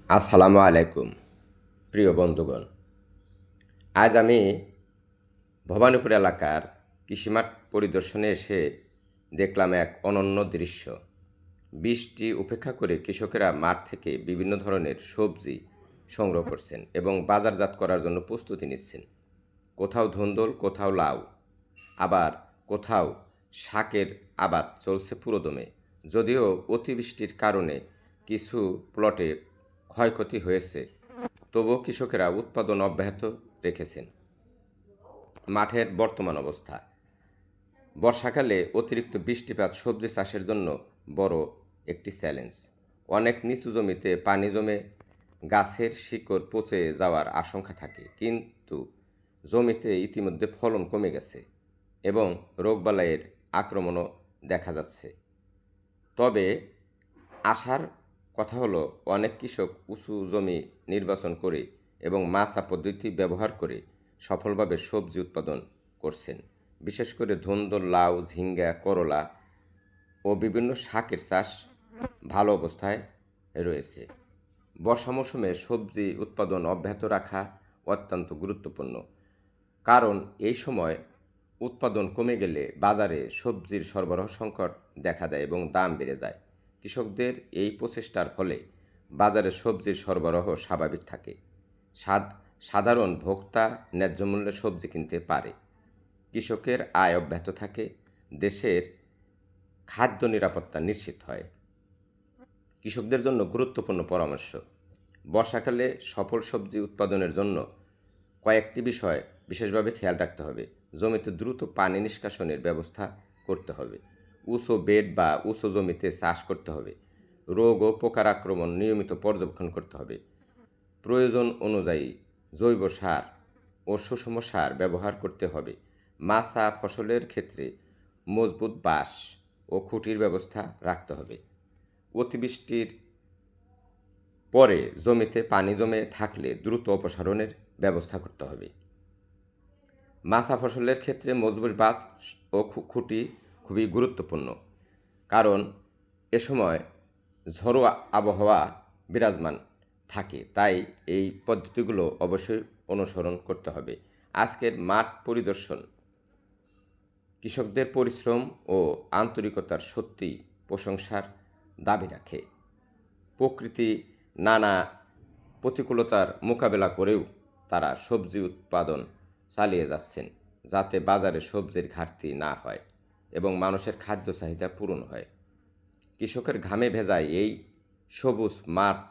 আসসালামু আলাইকুম প্রিয় বন্ধুগণ। আজ আমি ভবানীপুর এলাকার কৃষিমাঠ পরিদর্শনে এসে দেখলাম এক অনন্য দৃশ্য। বৃষ্টি উপেক্ষা করে কৃষকেরা মাঠ থেকে বিভিন্ন ধরনের সবজি সংগ্রহ করছেন এবং বাজারজাত করার জন্য প্রস্তুতি নিচ্ছেন। কোথাও ধুন্দুল, কোথাও লাউ, আবার কোথাও শাকের আবাদ চলছে পুরোদমে। যদিও অতিবৃষ্টির কারণে কিছু প্লটে ক্ষয়ক্ষতি হয়েছে, তবুও কৃষকেরা উৎপাদন অব্যাহত রেখেছেন। মাঠের বর্তমান অবস্থা: বর্ষাকালে অতিরিক্ত বৃষ্টিপাত সবজি চাষের জন্য বড় একটি চ্যালেঞ্জ। অনেক নিচু জমিতে পানি জমে গাছের শিকড় পচে যাওয়ার আশঙ্কা থাকে, কিন্তু জমিতে ইতিমধ্যে ফলন কমে গেছে এবং রোগবালাইয়ের আক্রমণও দেখা যাচ্ছে। তবে আশার কথা হলো, অনেক কৃষক উঁচু জমি নির্বাচন করে এবং মাচা পদ্ধতি ব্যবহার করে সফলভাবে সবজি উৎপাদন করছেন। বিশেষ করে ধুন্দুল, লাউ, ঝিঙ্গা, করলা ও বিভিন্ন শাকের চাষ ভালো অবস্থায় রয়েছে। বর্ষা মৌসুমে সবজি উৎপাদন অব্যাহত রাখা অত্যন্ত গুরুত্বপূর্ণ, কারণ এই সময় উৎপাদন কমে গেলে বাজারে সবজির সরবরাহ সংকট দেখা দেয় এবং দাম বেড়ে যায়। কৃষকদের এই প্রচেষ্টার ফলে বাজারে সবজির সরবরাহ স্বাভাবিক থাকে। সাধারণ ভোক্তা ন্যায্য মূল্যে সবজি কিনতে পারে। কৃষকের আয় অব্যাহত থাকে, দেশের খাদ্য নিরাপত্তা নিশ্চিত হয়। কৃষকদের জন্য গুরুত্বপূর্ণ পরামর্শ: বর্ষাকালে সফল সবজি উৎপাদনের জন্য কয়েকটি বিষয় বিশেষভাবে খেয়াল রাখতে হবে। জমিতে দ্রুত পানি নিষ্কাশনের ব্যবস্থা করতে হবে। উঁচু বেড বা উঁচু জমিতে চাষ করতে হবে। রোগ ও পোকার আক্রমণ নিয়মিত পর্যবেক্ষণ করতে হবে। প্রয়োজন অনুযায়ী জৈব সার ও সুষম সার ব্যবহার করতে হবে। মাচা ফসলের ক্ষেত্রে মজবুত বাঁশ ও খুঁটির ব্যবস্থা রাখতে হবে। অতিবৃষ্টির পরে জমিতে পানি জমে থাকলে দ্রুত অপসারণের ব্যবস্থা করতে হবে। মাচা ফসলের ক্ষেত্রে মজবুত বাঁশ ও খুঁটি খুবই গুরুত্বপূর্ণ, কারণ এ সময় ঝড়ো আবহাওয়া বিরাজমান থাকে, তাই এই পদ্ধতিগুলো অবশ্যই অনুসরণ করতে হবে। আজকের মাঠ পরিদর্শন কৃষকদের পরিশ্রম ও আন্তরিকতার সত্যি প্রশংসার দাবি রাখে। প্রকৃতি নানা প্রতিকূলতার মোকাবেলা করেও তারা সবজি উৎপাদন চালিয়ে যাচ্ছেন, যাতে বাজারে সবজির ঘাটতি না হয় এবং মানুষের খাদ্য চাহিদা পূরণ হয়। কৃষকের ঘামে ভেজায় এই সবুজ মাঠ